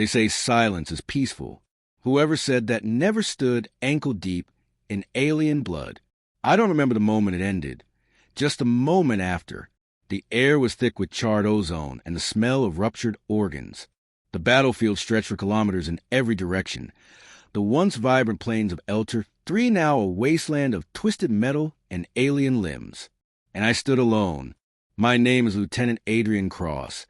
They say silence is peaceful. Whoever said that never stood ankle-deep in alien blood. I don't remember the moment it ended. Just a moment after. The air was thick with charred ozone and the smell of ruptured organs. The battlefield stretched for kilometers in every direction. The once vibrant plains of Eltar III now a wasteland of twisted metal and alien limbs. And I stood alone. My name is Lieutenant Adrien Cross,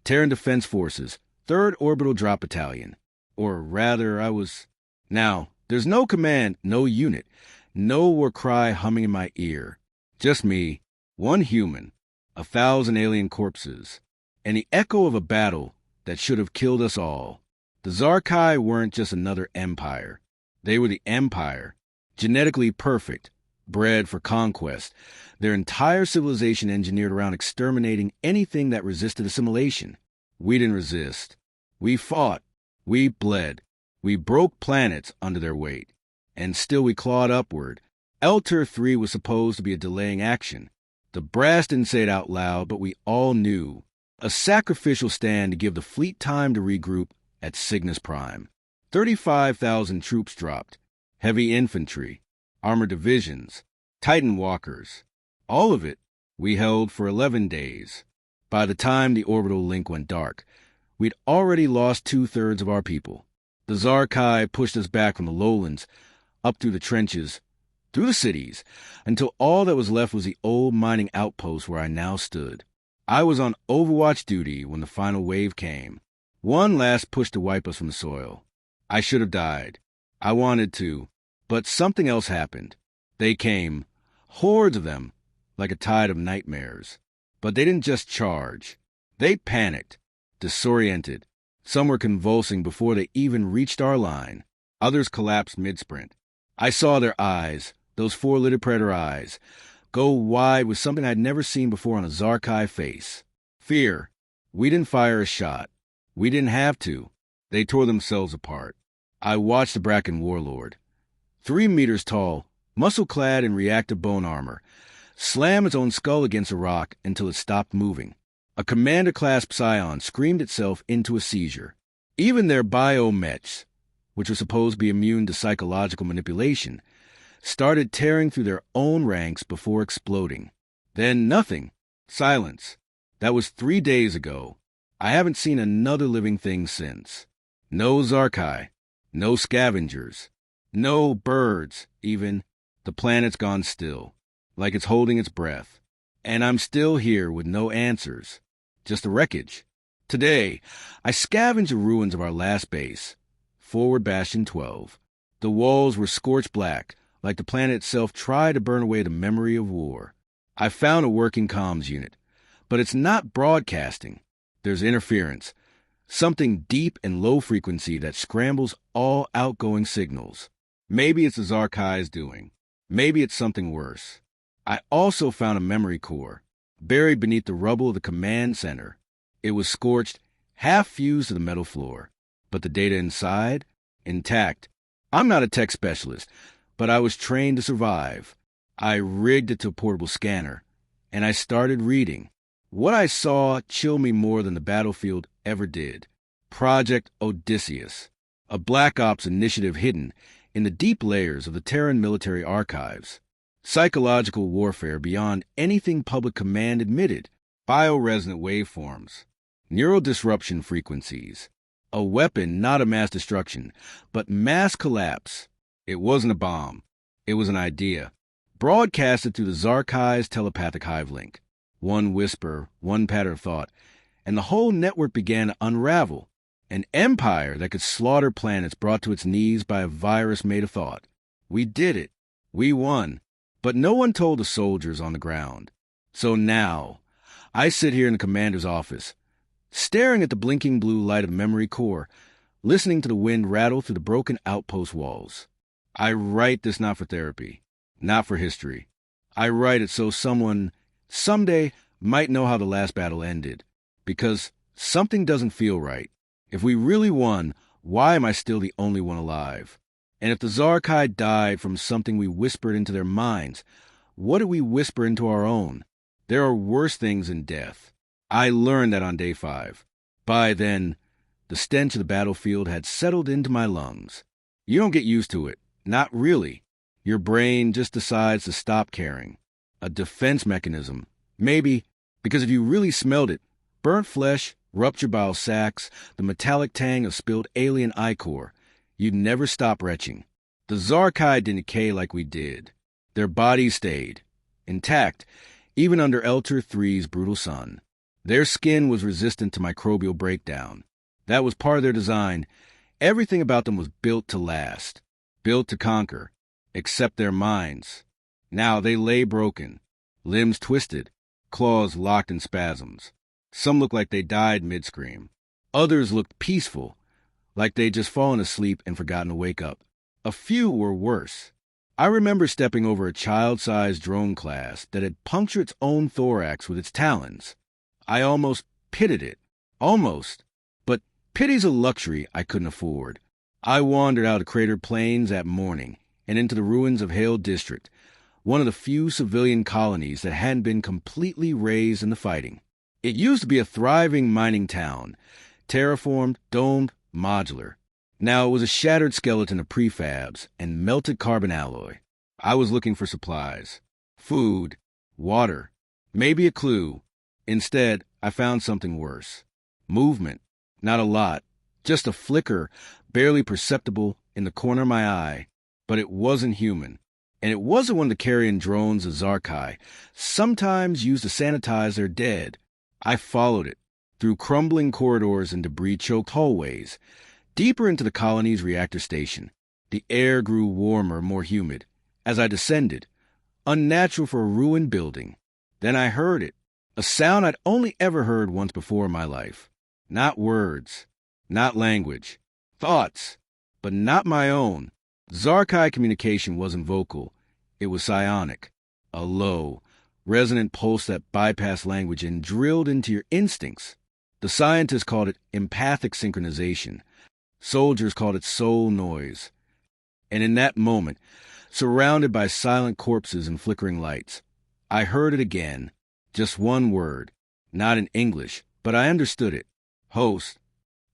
Terran Defense Forces, 3rd Orbital Drop Battalion. Or rather, I was... Now, there's no command, no unit, no war cry humming in my ear. Just me, one human, 1,000 alien corpses, and the echo of a battle that should have killed us all. The Zarkai weren't just another empire. They were the empire, genetically perfect, bred for conquest, their entire civilization engineered around exterminating anything that resisted assimilation. We didn't resist. We fought. We bled. We broke planets under their weight. And still we clawed upward. Eltar III was supposed to be a delaying action. The brass didn't say it out loud, but we all knew. A sacrificial stand to give the fleet time to regroup at Cygnus Prime. 35,000 troops dropped. Heavy infantry, armored divisions, Titan walkers. All of it we held for 11 days. By the time the orbital link went dark, we'd already lost 2/3 of our people. The Zarkai pushed us back from the lowlands, up through the trenches, through the cities, until all that was left was the old mining outpost where I now stood. I was on overwatch duty when the final wave came. One last push to wipe us from the soil. I should have died. I wanted to, but something else happened. They came, hordes of them, like a tide of nightmares. But they didn't just charge. They panicked, disoriented. Some were convulsing before they even reached our line. Others collapsed mid-sprint. I saw their eyes, those four-lidded predator eyes, go wide with something I'd never seen before on a Zarkai face. Fear. We didn't fire a shot. We didn't have to. They tore themselves apart. I watched the Bracken warlord, 3 meters tall, muscle-clad in reactive bone armor, slam its own skull against a rock until it stopped moving. A commander-class psion screamed itself into a seizure. Even their biomechs, which were supposed to be immune to psychological manipulation, started tearing through their own ranks before exploding. Then nothing. Silence. That was 3 days ago. I haven't seen another living thing since. No Zarkai. No scavengers. No birds, even. The planet's gone still, like it's holding its breath. And I'm still here with no answers. Just the wreckage. Today, I scavenged the ruins of our last base, Forward Bastion 12. The walls were scorched black, like the planet itself tried to burn away the memory of war. I found a working comms unit, but it's not broadcasting. There's interference, something deep and low frequency that scrambles all outgoing signals. Maybe it's the Zarkai's doing. Maybe it's something worse. I also found a memory core, buried beneath the rubble of the command center. It was scorched, half fused to the metal floor, but the data inside, intact. I'm not a tech specialist, but I was trained to survive. I rigged it to a portable scanner, and I started reading. What I saw chilled me more than the battlefield ever did. Project Odysseus, a Black Ops initiative hidden in the deep layers of the Terran military archives. Psychological warfare beyond anything public command admitted. Bioresonant waveforms. Neural disruption frequencies. A weapon not of mass destruction, but mass collapse. It wasn't a bomb. It was an idea. Broadcasted through the Zarkai's telepathic hive link. One whisper, one pattern of thought, and the whole network began to unravel. An empire that could slaughter planets brought to its knees by a virus made of thought. We did it. We won. But no one told the soldiers on the ground. So now, I sit here in the commander's office, staring at the blinking blue light of the memory core, listening to the wind rattle through the broken outpost walls. I write this not for therapy, not for history. I write it so someone, someday, might know how the last battle ended. Because something doesn't feel right. If we really won, why am I still the only one alive? And if the Zarkai died from something we whispered into their minds, what did we whisper into our own? There are worse things than death. I learned that on day 5. By then, The stench of the battlefield had settled into my lungs. You don't get used to it. Not really. Your brain just decides to stop caring. A defense mechanism. Maybe, because if you really smelled it, burnt flesh, ruptured bile sacs, the metallic tang of spilled alien ichor, you'd never stop retching. The Zarkai didn't decay like we did. Their bodies stayed intact, even under Eltar III's brutal sun. Their skin was resistant to microbial breakdown. That was part of their design. Everything about them was built to last, built to conquer, except their minds. Now they lay broken, limbs twisted, claws locked in spasms. Some looked like they died mid-scream. Others looked peaceful, like they'd just fallen asleep and forgotten to wake up. A few were worse. I remember stepping over a child-sized drone class that had punctured its own thorax with its talons. I almost pitied it. Almost. But pity's a luxury I couldn't afford. I wandered out of cratered plains that morning and into the ruins of Hale District, one of the few civilian colonies that hadn't been completely razed in the fighting. It used to be a thriving mining town, terraformed, domed, modular. Now it was a shattered skeleton of prefabs and melted carbon alloy. I was looking for supplies. Food. Water. Maybe a clue. Instead, I found something worse. Movement. Not a lot. Just a flicker, barely perceptible, in the corner of my eye. But it wasn't human. And it wasn't one of the carrion drones the Zarkai sometimes used to sanitize their dead. I followed it, through crumbling corridors and debris-choked hallways, deeper into the colony's reactor station. The air grew warmer, more humid. As I descended, unnatural for a ruined building. Then I heard it, a sound I'd only ever heard once before in my life. Not words, not language, thoughts, but not my own. Zarkai communication wasn't vocal. It was psionic, a low, resonant pulse that bypassed language and drilled into your instincts. The scientists called it empathic synchronization. Soldiers called it soul noise. And in that moment, surrounded by silent corpses and flickering lights, I heard it again. Just one word, not in English, but I understood it. Host.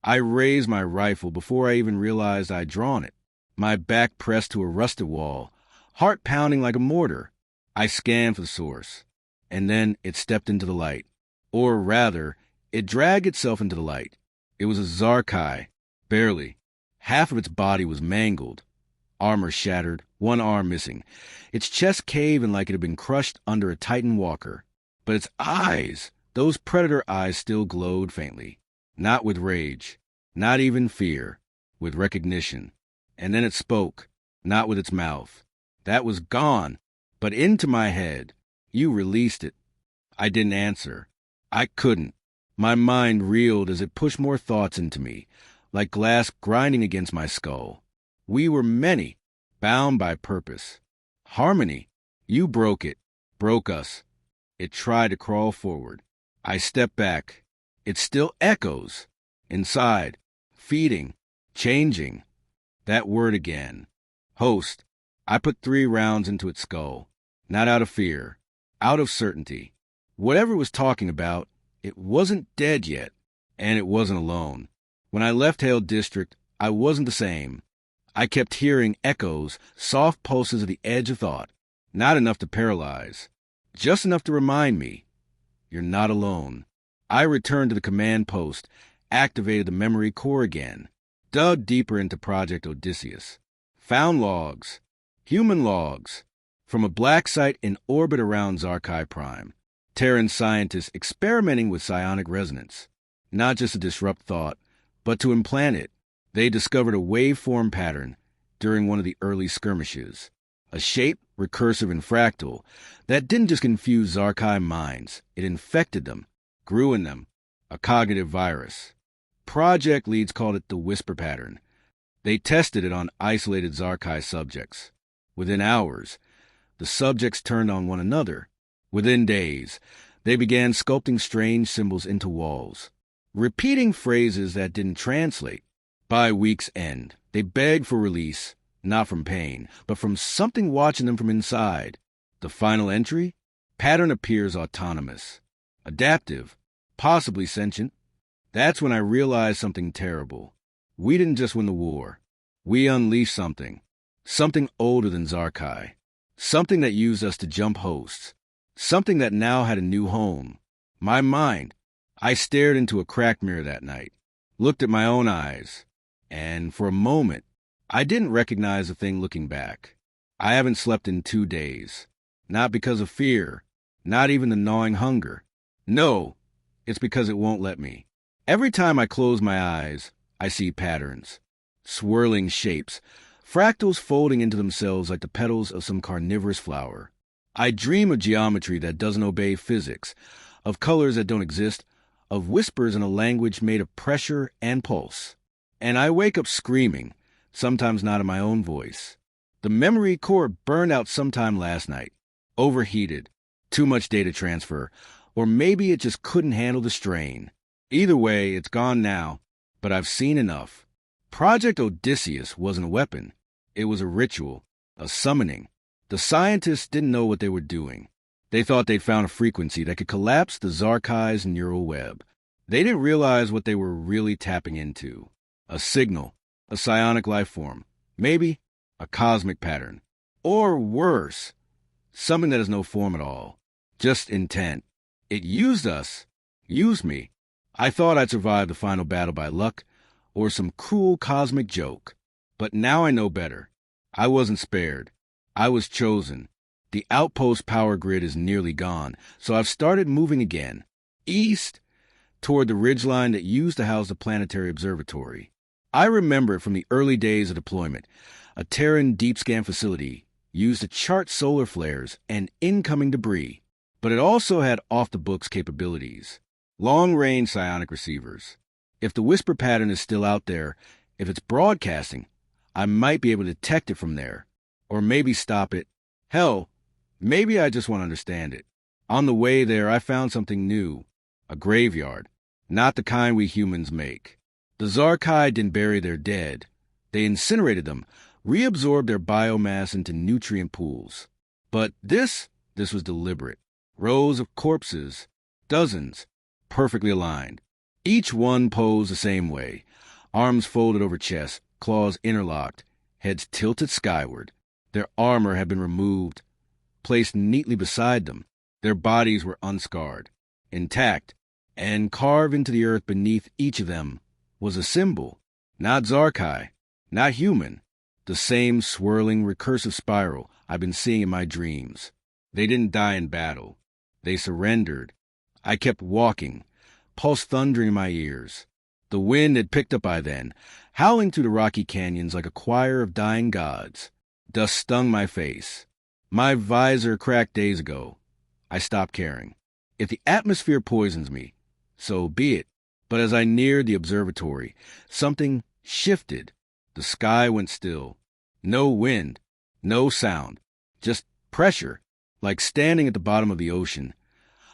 I raised my rifle before I even realized I'd drawn it, my back pressed to a rusted wall, heart pounding like a mortar. I scanned for the source, and then it stepped into the light. Or rather, it dragged itself into the light. It was a Zarkai, barely. Half of its body was mangled, armor shattered, one arm missing, its chest caving like it had been crushed under a Titan walker. But its eyes, those predator eyes, still glowed faintly. Not with rage, not even fear, with recognition. And then it spoke, not with its mouth. That was gone, but into my head. You released it. I didn't answer. I couldn't. My mind reeled as it pushed more thoughts into me, like glass grinding against my skull. We were many, bound by purpose. Harmony. You broke it, broke us. It tried to crawl forward. I stepped back. It still echoes. Inside. Feeding. Changing. That word again. Host. I put 3 rounds into its skull. Not out of fear. Out of certainty. Whatever it was talking about, it wasn't dead yet. And it wasn't alone. When I left Hale District, I wasn't the same. I kept hearing echoes, soft pulses of the edge of thought. Not enough to paralyze. Just enough to remind me, you're not alone. I returned to the command post, activated the memory core again, dug deeper into Project Odysseus. Found logs, human logs, from a black site in orbit around Zarkai Prime. Terran scientists experimenting with psionic resonance. Not just to disrupt thought, but to implant it. They discovered a waveform pattern during one of the early skirmishes. A shape, recursive and fractal, that didn't just confuse Zarkai minds. It infected them, grew in them, a cognitive virus. Project leads called it the whisper pattern. They tested it on isolated Zarkai subjects. Within hours, the subjects turned on one another. Within days, they began sculpting strange symbols into walls, repeating phrases that didn't translate. By week's end, they begged for release, not from pain, but from something watching them from inside. The final entry? Pattern appears autonomous, adaptive, possibly sentient. That's when I realized something terrible. We didn't just win the war. We unleashed something. Something older than Zarkai. Something that used us to jump hosts. Something that now had a new home. My mind. I stared into a cracked mirror that night, looked at my own eyes, and for a moment, I didn't recognize the thing looking back. I haven't slept in 2 days. Not because of fear. Not even the gnawing hunger. No, it's because it won't let me. Every time I close my eyes, I see patterns. Swirling shapes. Fractals folding into themselves like the petals of some carnivorous flower. I dream of geometry that doesn't obey physics, of colors that don't exist, of whispers in a language made of pressure and pulse. And I wake up screaming, sometimes not in my own voice. The memory core burned out sometime last night. Overheated. Too much data transfer. Or maybe it just couldn't handle the strain. Either way, it's gone now, but I've seen enough. Project Odysseus wasn't a weapon. It was a ritual, a summoning. The scientists didn't know what they were doing. They thought they'd found a frequency that could collapse the Zarkai's neural web. They didn't realize what they were really tapping into. A signal, a psionic life form, maybe a cosmic pattern. Or worse, something that has no form at all, just intent. It used us, used me. I thought I'd survive the final battle by luck or some cruel cosmic joke. But now I know better. I wasn't spared. I was chosen. The outpost power grid is nearly gone, so I've started moving again, east, toward the ridgeline that used to house the planetary observatory. I remember it from the early days of deployment. A Terran deep scan facility used to chart solar flares and incoming debris, but it also had off-the-books capabilities. Long-range psionic receivers. If the whisper pattern is still out there, if it's broadcasting, I might be able to detect it from there, or maybe stop it. Hell, maybe I just want to understand it. On the way there, I found something new. A graveyard. Not the kind we humans make. The Zarkai didn't bury their dead. They incinerated them, reabsorbed their biomass into nutrient pools. But this was deliberate. Rows of corpses. Dozens. Perfectly aligned. Each one posed the same way. Arms folded over chest, claws interlocked, heads tilted skyward. Their armor had been removed, placed neatly beside them. Their bodies were unscarred, intact, and carved into the earth beneath each of them was a symbol. Not Zarkai, not human. The same swirling, recursive spiral I've been seeing in my dreams. They didn't die in battle. They surrendered. I kept walking, pulse thundering in my ears. The wind had picked up by then, howling through the rocky canyons like a choir of dying gods. Dust stung my face. My visor cracked days ago. I stopped caring. If the atmosphere poisons me, so be it. But as I neared the observatory, something shifted. The sky went still. No wind, no sound, just pressure, like standing at the bottom of the ocean,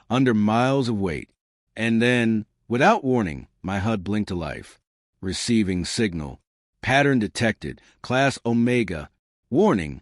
under miles of weight. And then, without warning, my HUD blinked to life. Receiving signal. Pattern detected. Class Omega. Warning.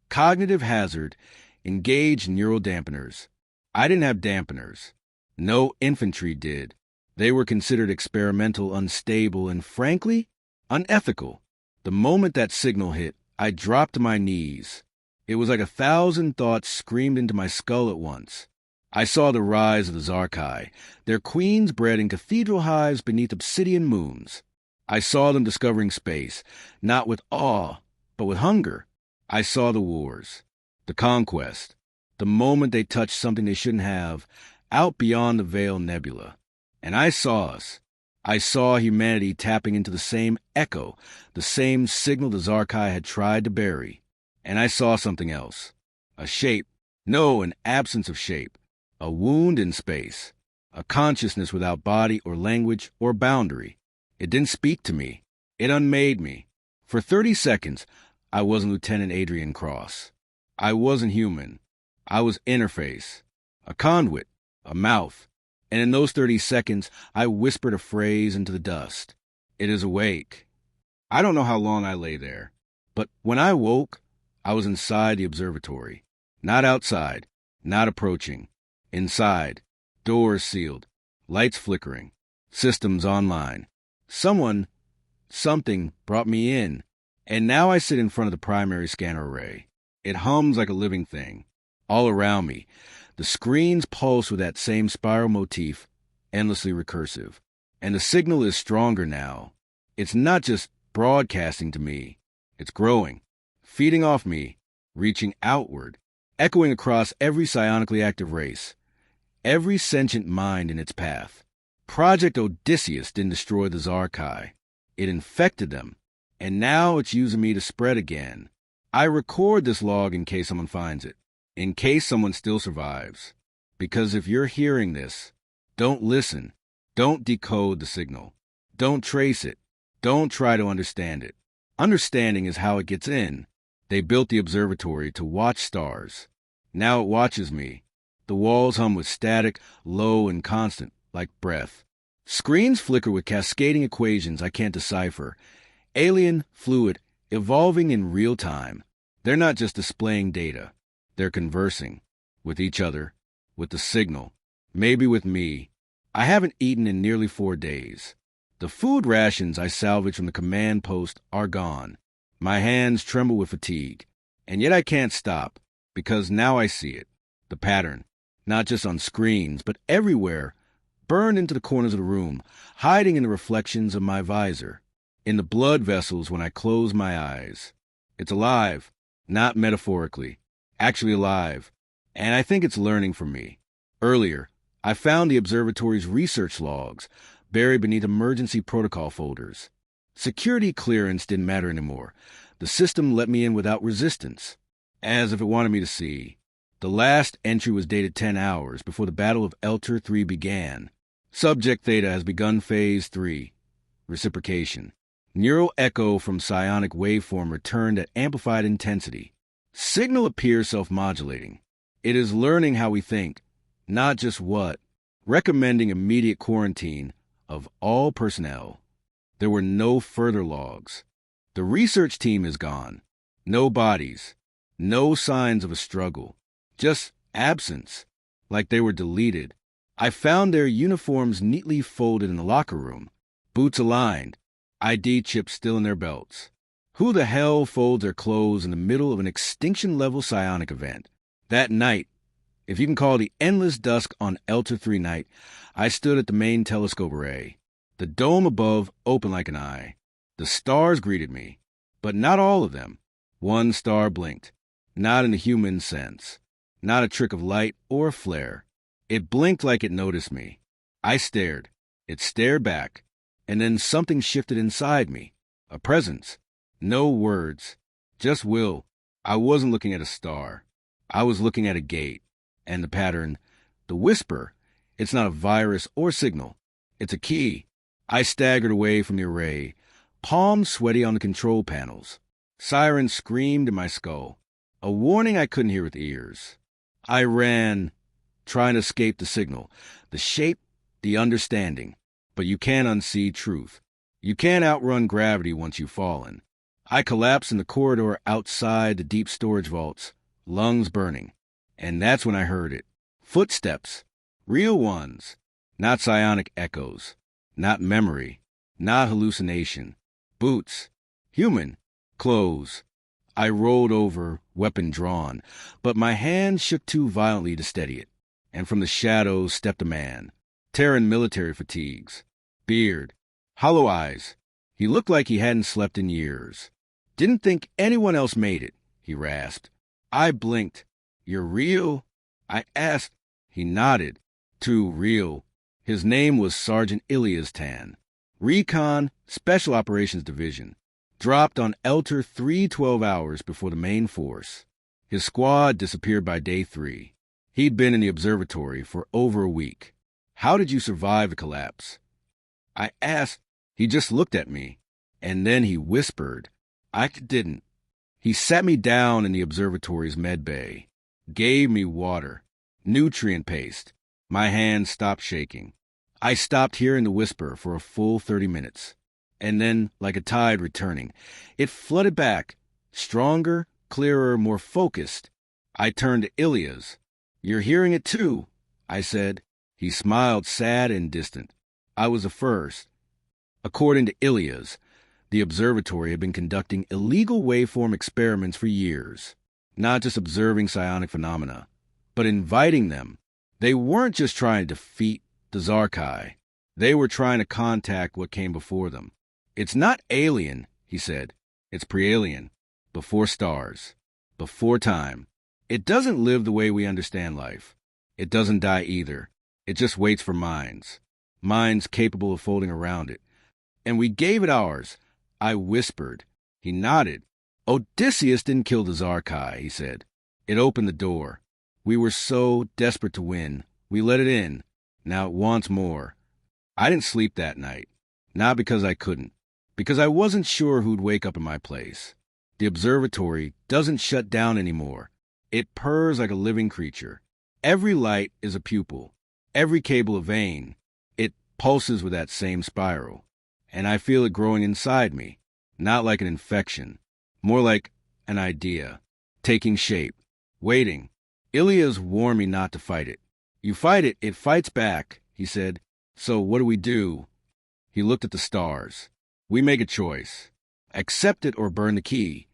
Cognitive hazard. Engage neural dampeners. I didn't have dampeners. No infantry did. They were considered experimental, unstable, and frankly, unethical. The moment that signal hit, I dropped to my knees. It was like 1,000 thoughts screamed into my skull at once. I saw the rise of the Zarkai, their queens bred in cathedral hives beneath obsidian moons. I saw them discovering space, not with awe, but with hunger. I saw the wars, the conquest, the moment they touched something they shouldn't have, out beyond the Veil Nebula. And I saw us. I saw humanity tapping into the same echo, the same signal the Zarkai had tried to bury. And I saw something else. A shape. No, an absence of shape. A wound in space. A consciousness without body or language or boundary. It didn't speak to me. It unmade me. For 30 seconds, I wasn't Lieutenant Adrien Cross. I wasn't human. I was interface. A conduit. A mouth. And in those 30 seconds, I whispered a phrase into the dust. It is awake. I don't know how long I lay there. But when I woke, I was inside the observatory. Not outside. Not approaching. Inside. Doors sealed. Lights flickering. Systems online. Something brought me in, and now I sit in front of the primary scanner array. It hums like a living thing. All around me, the screens pulse with that same spiral motif, endlessly recursive. And the signal is stronger now. It's not just broadcasting to me. It's growing, feeding off me, reaching outward, echoing across every psionically active race, every sentient mind in its path. Project Odysseus didn't destroy the Zarkai. It infected them, and now it's using me to spread again. I record this log in case someone finds it, in case someone still survives. Because if you're hearing this, don't listen. Don't decode the signal. Don't trace it. Don't try to understand it. Understanding is how it gets in. They built the observatory to watch stars. Now it watches me. The walls hum with static, low and constant, like breath. Screens flicker with cascading equations I can't decipher. Alien, fluid, evolving in real time. They're not just displaying data. They're conversing. With each other. With the signal. Maybe with me. I haven't eaten in nearly 4 days. The food rations I salvaged from the command post are gone. My hands tremble with fatigue. And yet I can't stop, because now I see it. The pattern. Not just on screens, but everywhere. Burned into the corners of the room, hiding in the reflections of my visor. In the blood vessels when I close my eyes. It's alive. Not metaphorically. Actually alive. And I think it's learning from me. Earlier, I found the observatory's research logs buried beneath emergency protocol folders. Security clearance didn't matter anymore. The system let me in without resistance, as if it wanted me to see. The last entry was dated 10 hours before the Battle of Eltar III began. Subject Theta has begun Phase 3. Reciprocation. Neural echo from psionic waveform returned at amplified intensity. Signal appears self-modulating. It is learning how we think, not just what, recommending immediate quarantine of all personnel. There were no further logs. The research team is gone. No bodies. No signs of a struggle. Just absence, like they were deleted. I found their uniforms neatly folded in the locker room, boots aligned, ID chips still in their belts. Who the hell folds their clothes in the middle of an extinction-level psionic event? That night, if you can call the endless dusk on Eltar III night, I stood at the main telescope array. The dome above open like an eye. The stars greeted me, but not all of them. One star blinked, not in the human sense. Not a trick of light or a flare. It blinked like it noticed me. I stared. It stared back. And then something shifted inside me. A presence. No words. Just will. I wasn't looking at a star. I was looking at a gate. And the pattern. The whisper. It's not a virus or signal. It's a key. I staggered away from the array. Palms sweaty on the control panels. Sirens screamed in my skull. A warning I couldn't hear with ears. I ran, trying to escape the signal, the shape, the understanding. But you can't unsee truth. You can't outrun gravity once you've fallen. I collapsed in the corridor outside the deep storage vaults, lungs burning. And that's when I heard it. Footsteps. Real ones. Not psionic echoes. Not memory. Not hallucination. Boots. Human. Clothes. I rolled over, weapon drawn, but my hand shook too violently to steady it. And from the shadows stepped a man. Terran military fatigues. Beard. Hollow eyes. He looked like he hadn't slept in years. Didn't think anyone else made it, he rasped. I blinked. You're real? I asked. He nodded. Too real. His name was Sergeant Ilias-Tan. Recon, Special Operations Division. Dropped on Eltar 3 12 hours before the main force. His squad disappeared by day 3. He'd been in the observatory for over a week. How did you survive the collapse? I asked. He just looked at me. And then he whispered. I didn't. He sat me down in the observatory's med bay. Gave me water. Nutrient paste. My hands stopped shaking. I stopped hearing the whisper for a full 30 minutes. And then, like a tide returning, it flooded back, stronger, clearer, more focused. I turned to Ilias. You're hearing it too, I said. He smiled sad and distant. I was the first. According to Ilias, the observatory had been conducting illegal waveform experiments for years, not just observing psionic phenomena, but inviting them. They weren't just trying to defeat the Zarkai. They were trying to contact what came before them. It's not alien, he said. It's pre-alien, before stars, before time. It doesn't live the way we understand life. It doesn't die either. It just waits for minds capable of folding around it. And we gave it ours. I whispered. He nodded. Odysseus didn't kill the Zarkai, he said. It opened the door. We were so desperate to win. We let it in. Now it wants more. I didn't sleep that night. Not because I couldn't. Because I wasn't sure who'd wake up in my place. The observatory doesn't shut down anymore. It purrs like a living creature. Every light is a pupil. Every cable a vein. It pulses with that same spiral. And I feel it growing inside me. Not like an infection. More like an idea. Taking shape. Waiting. Ilias warned me not to fight it. You fight it, it fights back, he said. So what do we do? He looked at the stars. We make a choice. Accept it or burn the key.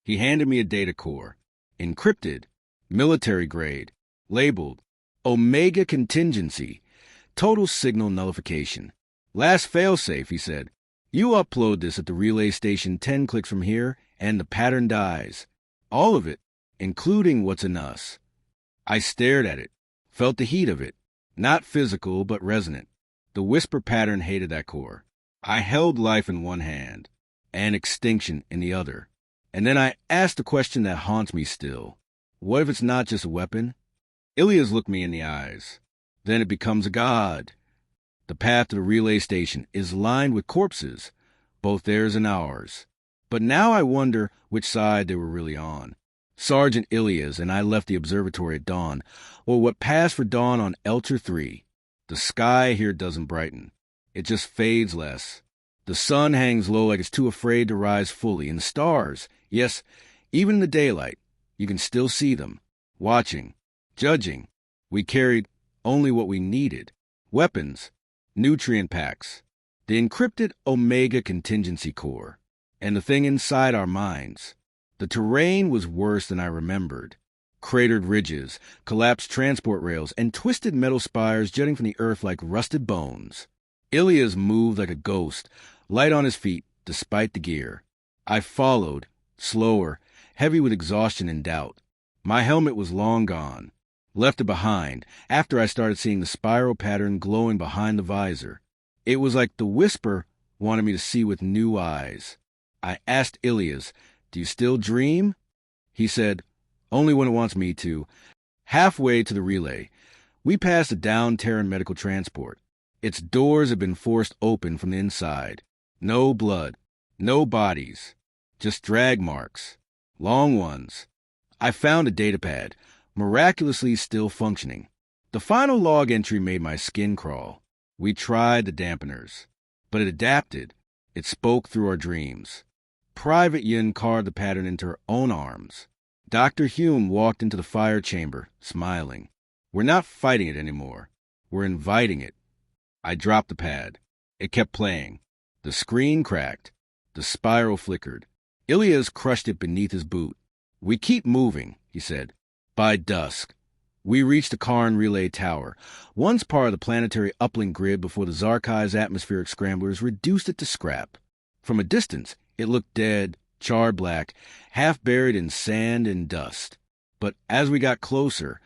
He handed me a data core. Encrypted. Military grade. Labeled. Omega contingency. Total signal nullification. Last failsafe, he said. You upload this at the relay station 10 clicks from here, and the pattern dies. All of it, including what's in us. I stared at it, felt the heat of it. Not physical, but resonant. The whisper pattern hated that core. I held life in one hand, and extinction in the other. And then I asked the question that haunts me still. What if it's not just a weapon? Ilias looked me in the eyes. Then it becomes a god. The path to the relay station is lined with corpses, both theirs and ours. But now I wonder which side they were really on. Sergeant Ilias and I left the observatory at dawn, or what passed for dawn on Eltar III. The sky here doesn't brighten. It just fades less. The sun hangs low like it's too afraid to rise fully, and the stars, yes, even in the daylight, you can still see them, watching, judging. We carried only what we needed. Weapons, nutrient packs, the encrypted Omega contingency core, and the thing inside our minds. The terrain was worse than I remembered. Cratered ridges, collapsed transport rails, and twisted metal spires jutting from the earth like rusted bones. Ilias moved like a ghost, light on his feet, despite the gear. I followed, slower, heavy with exhaustion and doubt. My helmet was long gone. Left it behind, after I started seeing the spiral pattern glowing behind the visor. It was like the whisper wanted me to see with new eyes. I asked Ilias, "Do you still dream?" He said, "Only when it wants me to." Halfway to the relay, we passed a downed Terran medical transport. Its doors had been forced open from the inside. No blood, no bodies, just drag marks, long ones. I found a datapad, miraculously still functioning. The final log entry made my skin crawl. We tried the dampeners, but it adapted. It spoke through our dreams. Private Yin carved the pattern into her own arms. Dr. Hume walked into the fire chamber, smiling. We're not fighting it anymore. We're inviting it. I dropped the pad. It kept playing. The screen cracked. The spiral flickered. Ilias crushed it beneath his boot. We keep moving, he said. By dusk, we reached the Karn relay tower, once part of the planetary uplink grid before the Zarkai's atmospheric scramblers reduced it to scrap. From a distance, it looked dead, charred black, half buried in sand and dust. But as we got closer,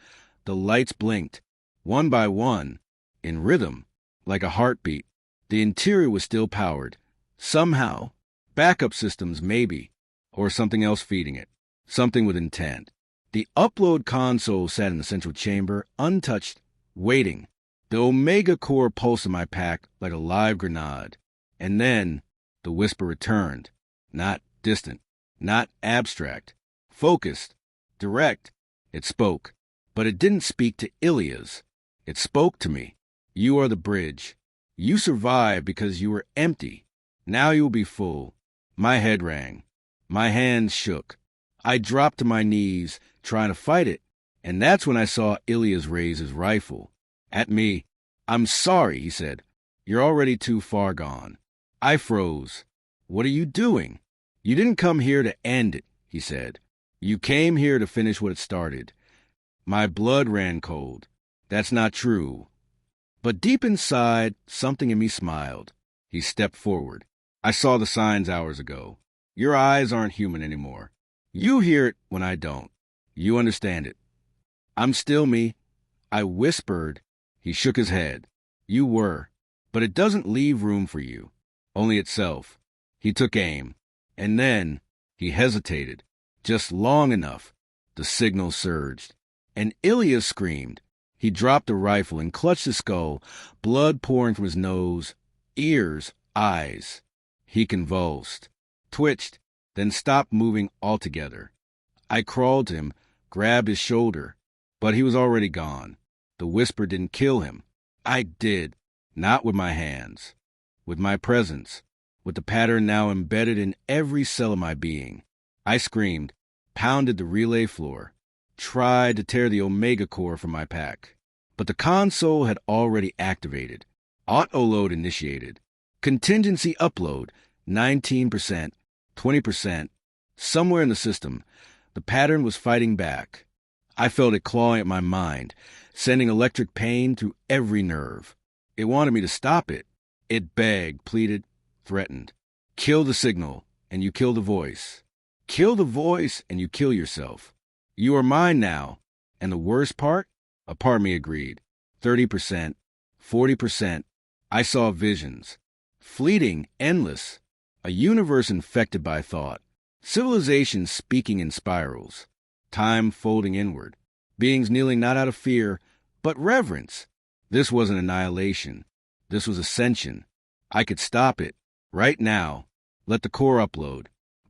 the lights blinked, one by one, in rhythm, like a heartbeat. The interior was still powered. Somehow. Backup systems, maybe. Or something else feeding it. Something with intent. The upload console sat in the central chamber, untouched, waiting. The Omega core pulsed in my pack like a live grenade. And then the whisper returned. Not distant. Not abstract. Focused. Direct. It spoke. But it didn't speak to Ilias. It spoke to me. You are the bridge. You survived because you were empty. Now you will be full. My head rang. My hands shook. I dropped to my knees, trying to fight it, and that's when I saw Ilias raise his rifle. At me. "I'm sorry," he said. You're already too far gone. I froze. What are you doing? You didn't come here to end it, he said. You came here to finish what it started. My blood ran cold. That's not true. But deep inside, something in me smiled. He stepped forward. I saw the signs hours ago. Your eyes aren't human anymore. You hear it when I don't. You understand it. I'm still me. I whispered. He shook his head. You were. But it doesn't leave room for you. Only itself. He took aim. And then he hesitated. Just long enough. The signal surged. And Ilya screamed. He dropped the rifle and clutched his skull, blood pouring from his nose, ears, eyes. He convulsed, twitched, then stopped moving altogether. I crawled to him, grabbed his shoulder, but he was already gone. The whisper didn't kill him. I did, not with my hands, with my presence, with the pattern now embedded in every cell of my being. I screamed, pounded the relay floor, tried to tear the Omega core from my pack. But the console had already activated. Auto-load initiated. Contingency upload, 19%, 20%. Somewhere in the system, the pattern was fighting back. I felt it clawing at my mind, sending electric pain through every nerve. It wanted me to stop it. It begged, pleaded, threatened. Kill the signal, and you kill the voice. Kill the voice, and you kill yourself. You are mine now. And the worst part? A part of me agreed. 30%, 40%. I saw visions. Fleeting, endless. A universe infected by thought. Civilization speaking in spirals. Time folding inward. Beings kneeling not out of fear, but reverence. This wasn't annihilation. This was ascension. I could stop it. Right now. Let the core upload.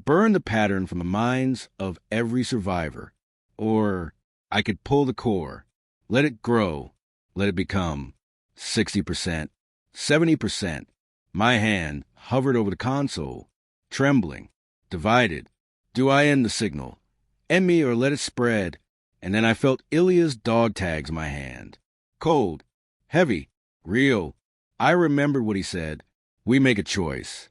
Burn the pattern from the minds of every survivor. Or I could pull the core, let it grow, let it become 60%, 70%. My hand hovered over the console, trembling, divided. Do I end the signal? End me or let it spread? And then I felt Ilya's dog tags in my hand. Cold, heavy, real. I remembered what he said. We make a choice.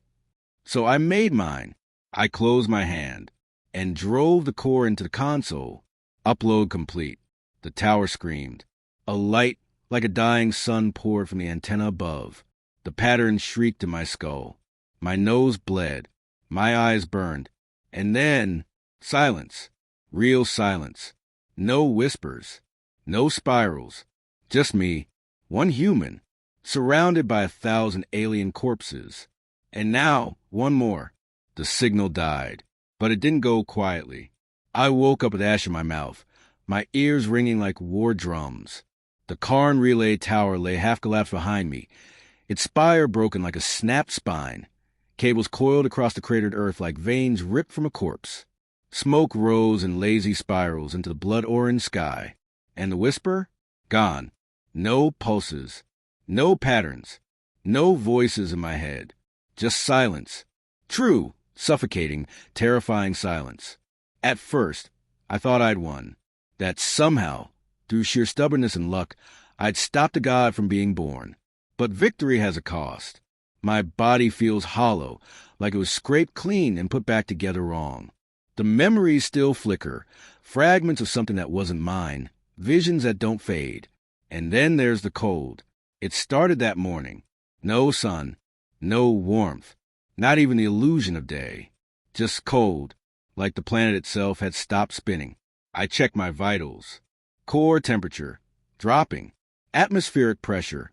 So I made mine. I closed my hand and drove the core into the console. Upload complete. The tower screamed. A light like a dying sun poured from the antenna above. The pattern shrieked in my skull. My nose bled. My eyes burned. And then silence. Real silence. No whispers. No spirals. Just me, one human, surrounded by 1,000 alien corpses. And now, one more. The signal died. But it didn't go quietly. I woke up with ash in my mouth, my ears ringing like war drums. The Karn relay tower lay half-collapsed behind me, its spire broken like a snapped spine, cables coiled across the cratered earth like veins ripped from a corpse. Smoke rose in lazy spirals into the blood-orange sky. And the whisper? Gone. No pulses. No patterns. No voices in my head. Just silence. True, suffocating, terrifying silence. At first, I thought I'd won. That somehow, through sheer stubbornness and luck, I'd stopped a god from being born. But victory has a cost. My body feels hollow, like it was scraped clean and put back together wrong. The memories still flicker, fragments of something that wasn't mine, visions that don't fade. And then there's the cold. It started that morning. No sun, no warmth, not even the illusion of day. Just cold. Like the planet itself had stopped spinning. I checked my vitals. Core temperature, dropping. Atmospheric pressure,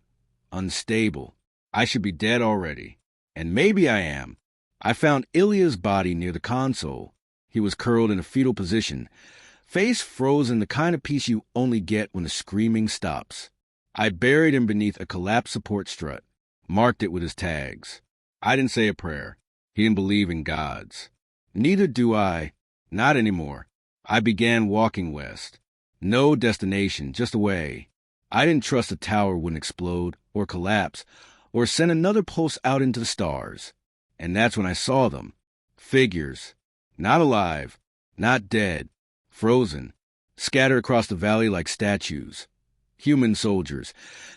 unstable. I should be dead already. And maybe I am. I found Ilya's body near the console. He was curled in a fetal position, face frozen, the kind of peace you only get when the screaming stops. I buried him beneath a collapsed support strut, marked it with his tags. I didn't say a prayer. He didn't believe in gods. Neither do I. Not anymore. I began walking west. No destination, just away. I didn't trust the tower wouldn't explode or collapse or send another pulse out into the stars. And that's when I saw them. Figures. Not alive. Not dead. Frozen. Scattered across the valley like statues. Human soldiers.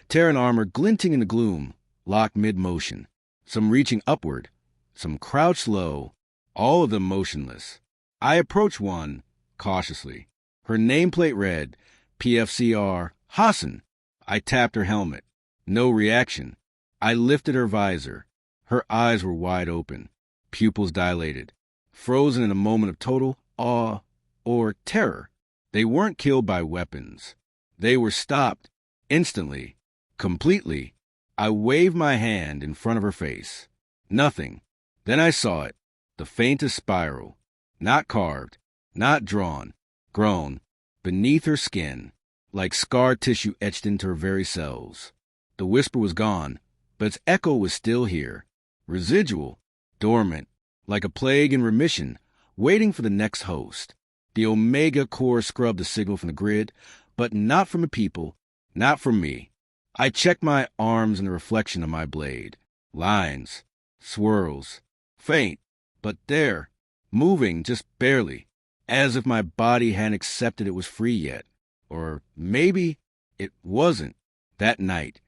Terran armor glinting in the gloom locked mid-motion, some reaching upward, some crouched low, all of them motionless. I approached one, cautiously. Her nameplate read, PFCR, Hassan. I tapped her helmet. No reaction. I lifted her visor. Her eyes were wide open, pupils dilated, frozen in a moment of total awe or terror. They weren't killed by weapons. They were stopped, instantly, completely. I waved my hand in front of her face. Nothing. Then I saw it, the faintest spiral, not carved, not drawn, grown, beneath her skin, like scar tissue etched into her very cells. The whisper was gone, but its echo was still here, residual, dormant, like a plague in remission, waiting for the next host. The Omega Core scrubbed the signal from the grid, but not from the people, not from me. I checked my arms in the reflection of my blade. Lines, swirls, faint, but there, moving just barely, as if my body hadn't accepted it was free yet. Or maybe it wasn't. That night,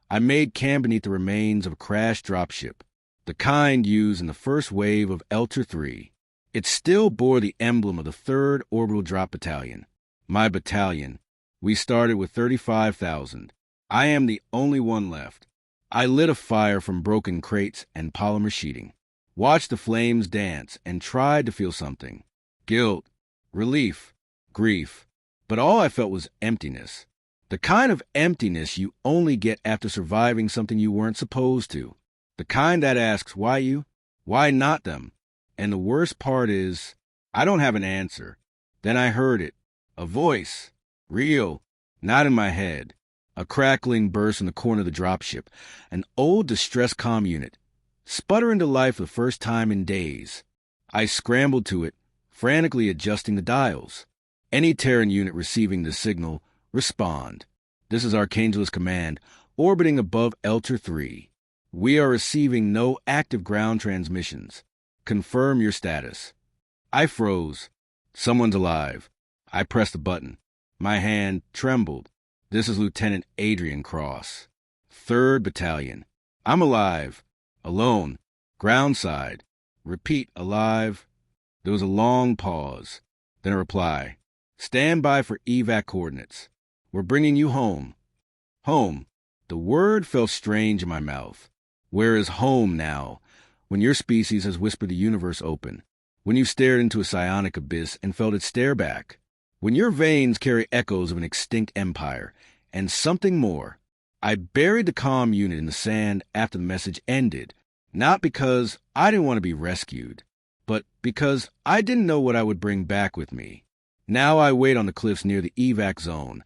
I made camp beneath the remains of a crashed dropship, the kind used in the first wave of Eltar III. It still bore the emblem of the 3rd Orbital Drop Battalion. My battalion. We started with 35,000. I am the only one left. I lit a fire from broken crates and polymer sheeting, watched the flames dance, and tried to feel something. Guilt, relief, grief. But all I felt was emptiness. The kind of emptiness you only get after surviving something you weren't supposed to. The kind that asks, why you? Why not them? And the worst part is, I don't have an answer. Then I heard it. A voice. Real. Not in my head. A crackling burst in the corner of the dropship. An old distress comm unit. Sputtering to life for the first time in days. I scrambled to it, frantically adjusting the dials. Any Terran unit receiving the signal, respond. This is Terran Command, orbiting above Eltar III. We are receiving no active ground transmissions. Confirm your status. I froze. Someone's alive. I pressed the button. My hand trembled. This is Lieutenant Adrien Cross. 3rd Battalion. I'm alive. Alone. Ground side. Repeat, alive. There was a long pause. Then a reply. Stand by for evac coordinates. We're bringing you home. Home. The word felt strange in my mouth. Where is home now? When your species has whispered the universe open. When you stared into a psionic abyss and felt it stare back. When your veins carry echoes of an extinct empire. And something more. I buried the comm unit in the sand after the message ended. Not because I didn't want to be rescued, but because I didn't know what I would bring back with me. Now I wait on the cliffs near the evac zone,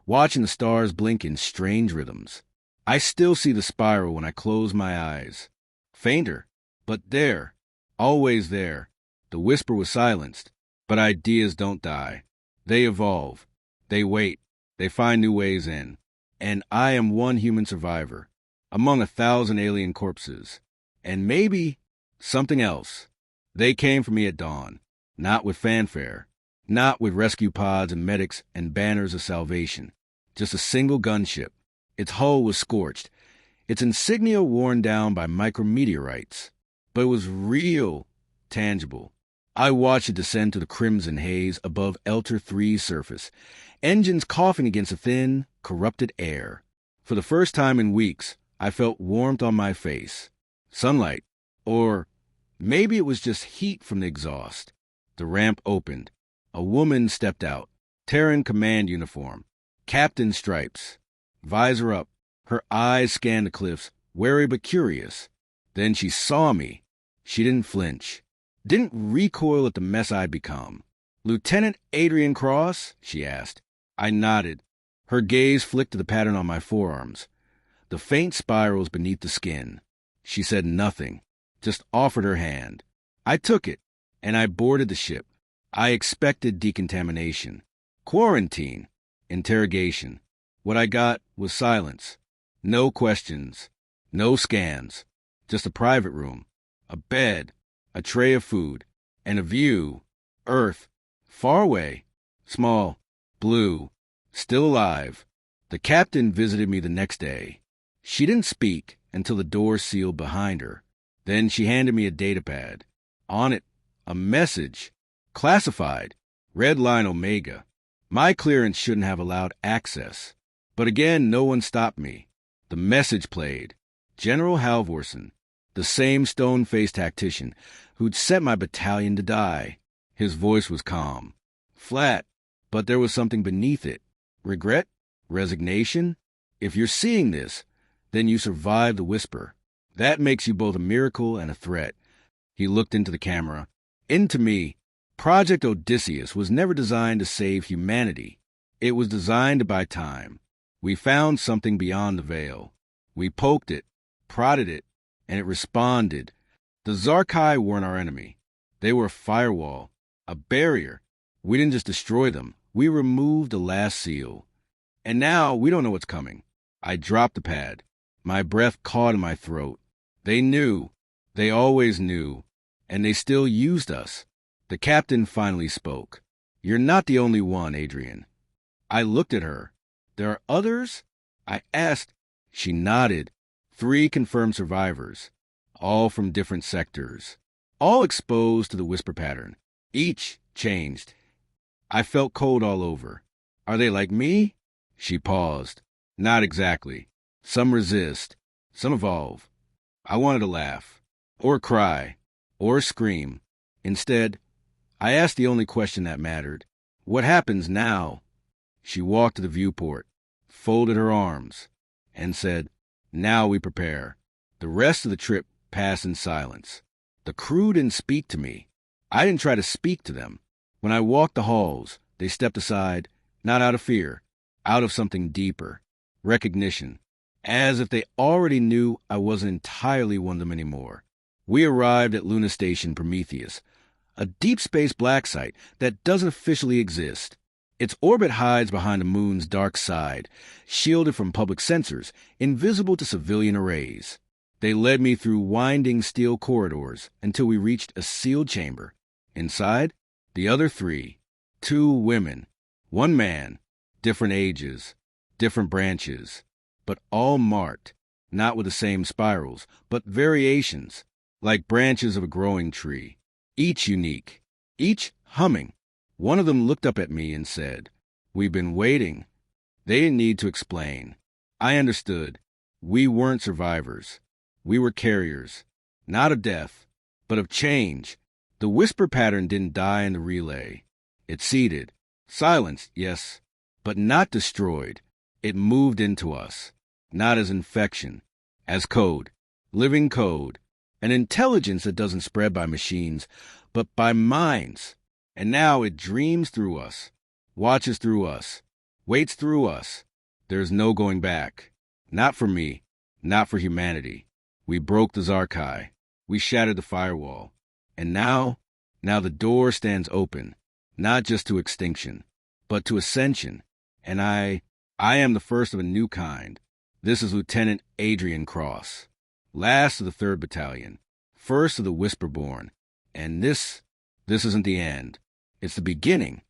watching the stars blink in strange rhythms. I still see the spiral when I close my eyes. Fainter, but there, always there. The whisper was silenced, but ideas don't die. They evolve. They wait. They find new ways in. And I am one human survivor, among 1,000 alien corpses. And maybe something else. They came for me at dawn, not with fanfare, not with rescue pods and medics and banners of salvation. Just a single gunship. Its hull was scorched, its insignia worn down by micrometeorites. But it was real, tangible. I watched it descend to the crimson haze above Eltar III's surface, engines coughing against the thin, corrupted air. For the first time in weeks, I felt warmth on my face. Sunlight. Or maybe it was just heat from the exhaust. The ramp opened. A woman stepped out. Terran Command uniform. Captain stripes. Visor up. Her eyes scanned the cliffs, wary but curious. Then she saw me. She didn't flinch. Didn't recoil at the mess I'd become. Lieutenant Adrien Cross? She asked. I nodded. Her gaze flicked to the pattern on my forearms. The faint spirals beneath the skin. She said nothing, just offered her hand. I took it, and I boarded the ship. I expected decontamination, quarantine, interrogation. What I got was silence. No questions, no scans, just a private room, a bed, a tray of food, and a view. Earth, far away, small, blue, still alive. The captain visited me the next day. She didn't speak, until the door sealed behind her. Then she handed me a datapad. On it, a message. Classified. Red line Omega. My clearance shouldn't have allowed access. But again, no one stopped me. The message played. General Halvorsen, the same stone-faced tactician who'd sent my battalion to die. His voice was calm. Flat, but there was something beneath it. Regret? Resignation? If you're seeing this, then you survived the whisper. That makes you both a miracle and a threat. He looked into the camera. Into me. Project Odysseus was never designed to save humanity. It was designed to buy time. We found something beyond the veil. We poked it, prodded it, and it responded. The Zarkai weren't our enemy. They were a firewall, a barrier. We didn't just destroy them. We removed the last seal. And now we don't know what's coming. I dropped the pad. My breath caught in my throat. They knew. They always knew. And they still used us. The captain finally spoke. You're not the only one, Adrien. I looked at her. There are others? I asked. She nodded. 3 confirmed survivors. All from different sectors. All exposed to the whisper pattern. Each changed. I felt cold all over. Are they like me? She paused. Not exactly. Some resist. Some evolve. I wanted to laugh. Or cry. Or scream. Instead, I asked the only question that mattered. What happens now? She walked to the viewport, folded her arms, and said, Now we prepare. The rest of the trip passed in silence. The crew didn't speak to me. I didn't try to speak to them. When I walked the halls, they stepped aside, not out of fear, out of something deeper, recognition, as if they already knew I wasn't entirely one of them anymore. We arrived at Luna Station Prometheus, a deep space black site that doesn't officially exist. Its orbit hides behind the moon's dark side, shielded from public sensors, invisible to civilian arrays. They led me through winding steel corridors until we reached a sealed chamber. Inside, the other 3, 2 women, 1 man, different ages, different branches, but all marked, not with the same spirals, but variations, like branches of a growing tree, each unique, each humming. One of them looked up at me and said, We've been waiting. They didn't need to explain. I understood. We weren't survivors. We were carriers, not of death, but of change. The whisper pattern didn't die in the relay. It seeded, silenced, yes, but not destroyed. It moved into us, not as infection, as code, living code, an intelligence that doesn't spread by machines, but by minds. And now it dreams through us, watches through us, waits through us. There's no going back. Not for me, not for humanity. We broke the Zarkai. We shattered the firewall. And now the door stands open, not just to extinction, but to ascension. And I am the first of a new kind. This is Lieutenant Adrien Cross, last of the 3rd Battalion, first of the Whisperborn. And this isn't the end. It's the beginning.